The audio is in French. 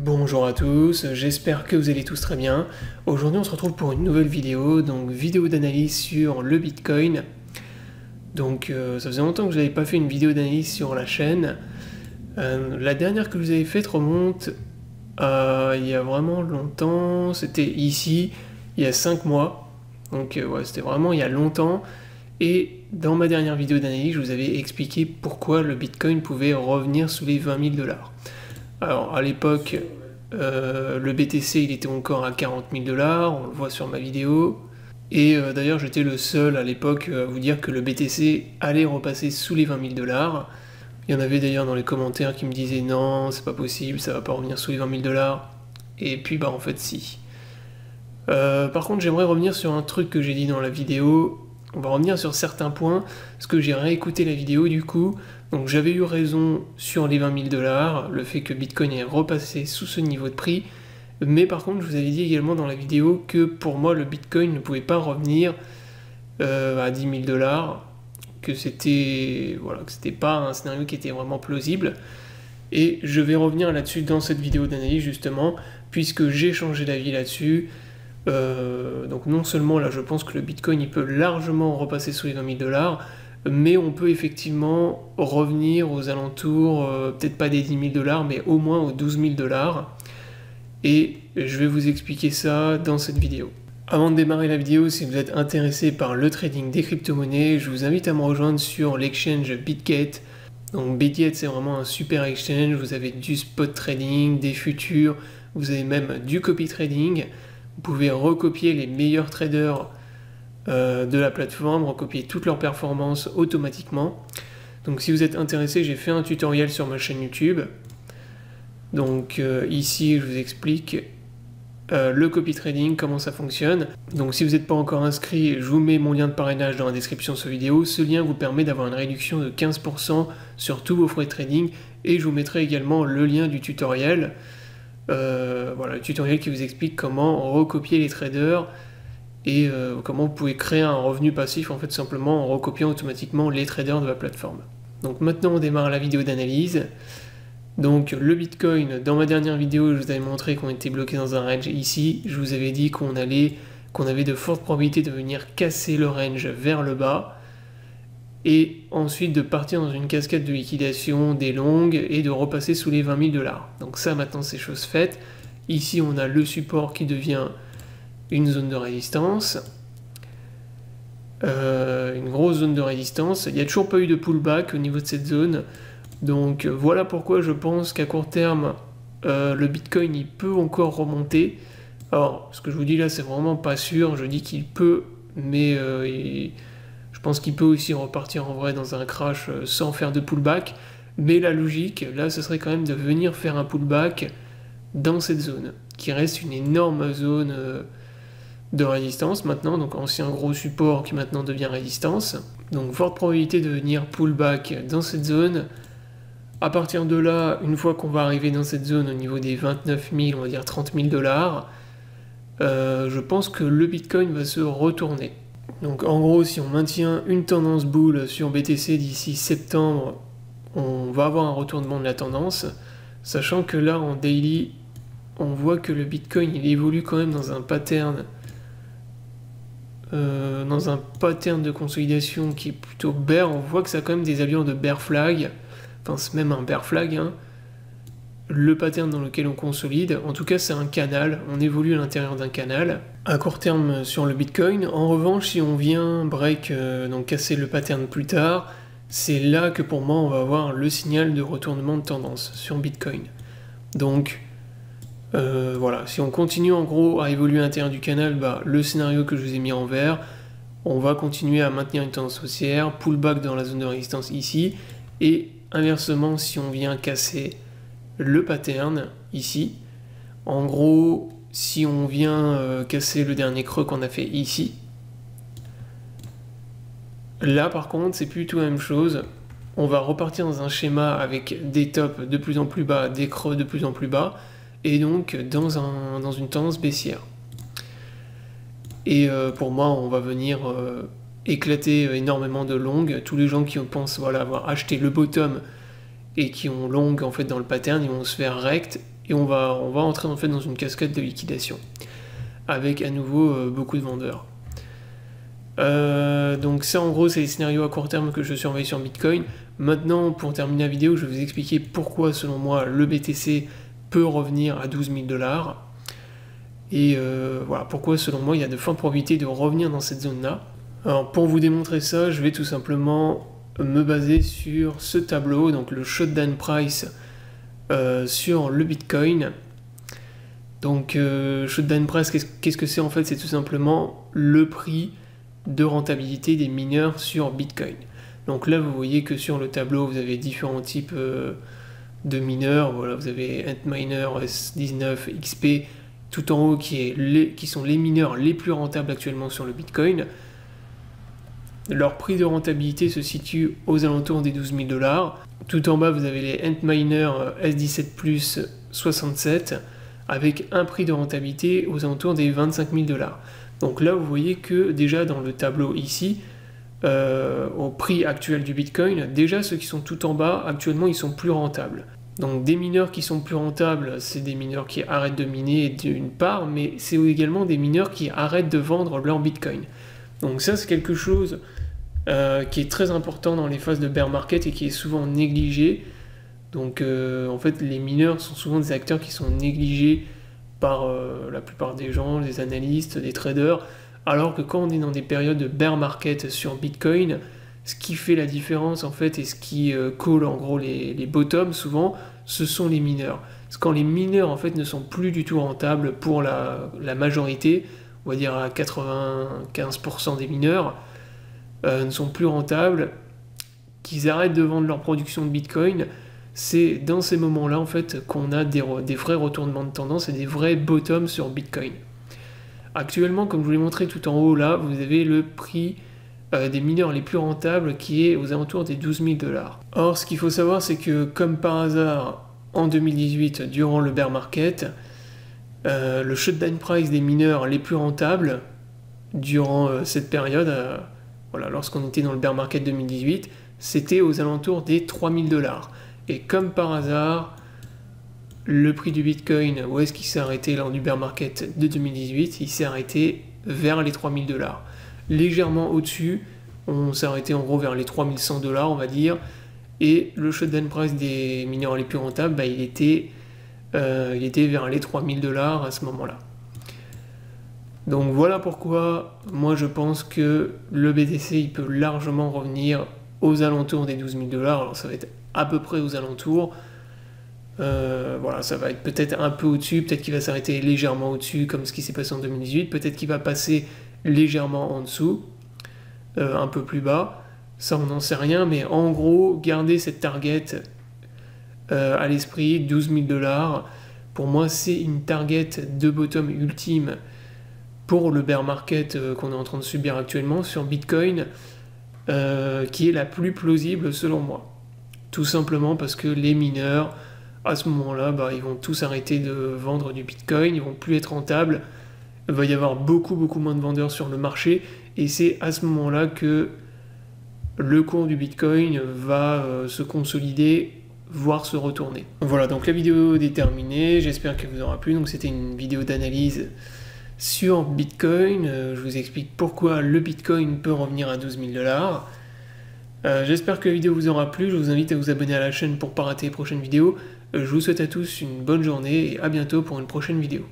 Bonjour à tous, j'espère que vous allez tous très bien. Aujourd'hui on se retrouve pour une nouvelle vidéo, donc vidéo d'analyse sur le Bitcoin. Donc ça faisait longtemps que je n'avais pas fait une vidéo d'analyse sur la chaîne. La dernière que vous avez faite remonte à il y a vraiment longtemps, c'était ici, il y a 5 mois. Donc ouais, c'était vraiment il y a longtemps. Et dans ma dernière vidéo d'analyse, je vous avais expliqué pourquoi le Bitcoin pouvait revenir sous les 20 000 $. Alors à l'époque, le BTC il était encore à 40 000 $, on le voit sur ma vidéo. Et d'ailleurs j'étais le seul à l'époque à vous dire que le BTC allait repasser sous les 20 000 $. Il y en avait d'ailleurs dans les commentaires qui me disaient non, c'est pas possible, ça va pas revenir sous les 20 000 $. Et puis bah en fait si. Par contre j'aimerais revenir sur un truc que j'ai dit dans la vidéo. On va revenir sur certains points, parce que j'ai réécouté la vidéo du coup. Donc j'avais eu raison sur les 20 000 $, le fait que Bitcoin est repassé sous ce niveau de prix. Mais par contre, je vous avais dit également dans la vidéo que pour moi, le Bitcoin ne pouvait pas revenir à 10 000 $, que c'était voilà, que c'était pas un scénario qui était vraiment plausible. Et je vais revenir là-dessus dans cette vidéo d'analyse justement, puisque j'ai changé d'avis là-dessus. Donc non seulement là je pense que le Bitcoin il peut largement repasser sous les 20 000 $, mais on peut effectivement revenir aux alentours, peut-être pas des 10 000 $, mais au moins aux 12 000 $. Et je vais vous expliquer ça dans cette vidéo. Avant de démarrer la vidéo, si vous êtes intéressé par le trading des crypto-monnaies, je vous invite à me rejoindre sur l'exchange BitGet. Donc BitGet c'est vraiment un super exchange, vous avez du spot trading, des futurs, vous avez même du copy trading. Vous pouvez recopier les meilleurs traders de la plateforme, recopier toutes leurs performances automatiquement. Donc si vous êtes intéressé, j'ai fait un tutoriel sur ma chaîne YouTube. Donc ici, je vous explique le copy trading, comment ça fonctionne. Donc si vous n'êtes pas encore inscrit, je vous mets mon lien de parrainage dans la description de cette vidéo. Ce lien vous permet d'avoir une réduction de 15% sur tous vos frais de trading. Et je vous mettrai également le lien du tutoriel. Voilà, le tutoriel qui vous explique comment recopier les traders et comment vous pouvez créer un revenu passif en fait simplement en recopiant automatiquement les traders de la plateforme. Donc maintenant on démarre la vidéo d'analyse. Donc le Bitcoin, dans ma dernière vidéo je vous avais montré qu'on était bloqué dans un range ici, je vous avais dit qu'on avait de fortes probabilités de venir casser le range vers le bas et ensuite de partir dans une cascade de liquidation des longues et de repasser sous les 20 000 $. Donc ça maintenant c'est chose faite. Ici on a le support qui devient une zone de résistance, une grosse zone de résistance. Il n'y a toujours pas eu de pullback au niveau de cette zone, donc voilà pourquoi je pense qu'à court terme le Bitcoin il peut encore remonter. Alors ce que je vous dis là c'est vraiment pas sûr, je dis qu'il peut, mais je pense qu'il peut aussi repartir en vrai dans un crash sans faire de pullback, mais la logique, là, ce serait quand même de venir faire un pullback dans cette zone, qui reste une énorme zone de résistance maintenant, donc ancien gros support qui maintenant devient résistance. Donc forte probabilité de venir pullback dans cette zone. À partir de là, une fois qu'on va arriver dans cette zone au niveau des 29 000, on va dire 30 000 $, je pense que le Bitcoin va se retourner. Donc en gros, si on maintient une tendance boule sur BTC d'ici septembre, on va avoir un retournement de la tendance, sachant que là en daily, on voit que le Bitcoin il évolue quand même dans un pattern de consolidation qui est plutôt bear. On voit que ça a quand même des allures de bear flag, enfin c'est même un bear flag, hein. Le pattern dans lequel on consolide, en tout cas c'est un canal, on évolue à l'intérieur d'un canal. À court terme sur le Bitcoin, en revanche si on vient break, donc casser le pattern plus tard, c'est là que pour moi on va avoir le signal de retournement de tendance sur Bitcoin. Donc voilà, si on continue en gros à évoluer à l'intérieur du canal, bah, le scénario que je vous ai mis en vert, on va continuer à maintenir une tendance haussière, pullback dans la zone de résistance ici, et inversement si on vient casser le pattern ici, en gros si on vient casser le dernier creux qu'on a fait ici, là par contre c'est plutôt la même chose, on va repartir dans un schéma avec des tops de plus en plus bas, des creux de plus en plus bas, et donc dans une tendance baissière. Et pour moi on va venir éclater énormément de longues. Tous les gens qui pensent voilà, avoir acheté le bottom et qui ont long en fait dans le pattern, ils vont se faire rect et on va entrer en fait dans une cascade de liquidation, avec à nouveau beaucoup de vendeurs. Donc ça en gros c'est les scénarios à court terme que je surveille sur Bitcoin. Maintenant pour terminer la vidéo je vais vous expliquer pourquoi selon moi le BTC peut revenir à 12 000 $. Et voilà pourquoi selon moi il y a de fortes probabilités de revenir dans cette zone là. Alors pour vous démontrer ça je vais tout simplement me baser sur ce tableau, donc le shutdown price sur le Bitcoin. Donc shutdown price, qu'est-ce que c'est en fait? C'est tout simplement le prix de rentabilité des mineurs sur Bitcoin. Donc là vous voyez que sur le tableau vous avez différents types de mineurs. Voilà, vous avez Antminer, S19, XP, tout en haut qui sont les mineurs les plus rentables actuellement sur le Bitcoin. Leur prix de rentabilité se situe aux alentours des 12 000 $. Tout en bas, vous avez les Antminer S17 Plus 67 avec un prix de rentabilité aux alentours des 25 000 $. Donc là, vous voyez que déjà dans le tableau ici, au prix actuel du Bitcoin, déjà ceux qui sont tout en bas, actuellement, ils sont plus rentables. Donc des mineurs qui sont plus rentables, c'est des mineurs qui arrêtent de miner d'une part, mais c'est également des mineurs qui arrêtent de vendre leur Bitcoin. Donc ça, c'est quelque chose qui est très important dans les phases de bear market et qui est souvent négligé. Donc en fait, les mineurs sont souvent des acteurs qui sont négligés par la plupart des gens, les analystes, les traders, alors que quand on est dans des périodes de bear market sur Bitcoin, ce qui fait la différence en fait et ce qui call en gros les bottoms souvent, ce sont les mineurs. Parce que quand les mineurs en fait ne sont plus du tout rentables pour la majorité, on va dire à 95% des mineurs, ne sont plus rentables, qu'ils arrêtent de vendre leur production de Bitcoin, c'est dans ces moments-là en fait qu'on a des vrais retournements de tendance et des vrais bottoms sur Bitcoin. Actuellement, comme je vous l'ai montré tout en haut là, vous avez le prix des mineurs les plus rentables qui est aux alentours des 12 000 $. Or, ce qu'il faut savoir, c'est que comme par hasard, en 2018, durant le bear market, le shutdown price des mineurs les plus rentables durant cette période, voilà, lorsqu'on était dans le bear market 2018, c'était aux alentours des 3 000 $. Et comme par hasard, le prix du Bitcoin, où est-ce qu'il s'est arrêté lors du bear market de 2018? Il s'est arrêté vers les 3 000 $. Légèrement au-dessus, on s'est arrêté en gros vers les 3 100 $, on va dire, et le shutdown price des mineurs les plus rentables, bah, il était vers les 3 000 $ à ce moment-là. Donc voilà pourquoi moi je pense que le BTC il peut largement revenir aux alentours des 12 000 $. Alors ça va être à peu près aux alentours. Voilà, ça va être peut-être un peu au-dessus, peut-être qu'il va s'arrêter légèrement au-dessus comme ce qui s'est passé en 2018, peut-être qu'il va passer légèrement en dessous, un peu plus bas, ça on n'en sait rien, mais en gros, gardez cette target à l'esprit, 12 000 $, pour moi c'est une target de bottom ultime pour le bear market qu'on est en train de subir actuellement sur Bitcoin, qui est la plus plausible selon moi. Tout simplement parce que les mineurs, à ce moment-là, bah, ils vont tous arrêter de vendre du Bitcoin, ils vont plus être rentables, il va y avoir beaucoup moins de vendeurs sur le marché, et c'est à ce moment-là que le cours du Bitcoin va se consolider, voire se retourner. Voilà, donc la vidéo est terminée, j'espère qu'elle vous aura plu. Donc c'était une vidéo d'analyse sur Bitcoin, je vous explique pourquoi le Bitcoin peut revenir à 12 000 $. J'espère que la vidéo vous aura plu, je vous invite à vous abonner à la chaîne pour ne pas rater les prochaines vidéos. Je vous souhaite à tous une bonne journée et à bientôt pour une prochaine vidéo.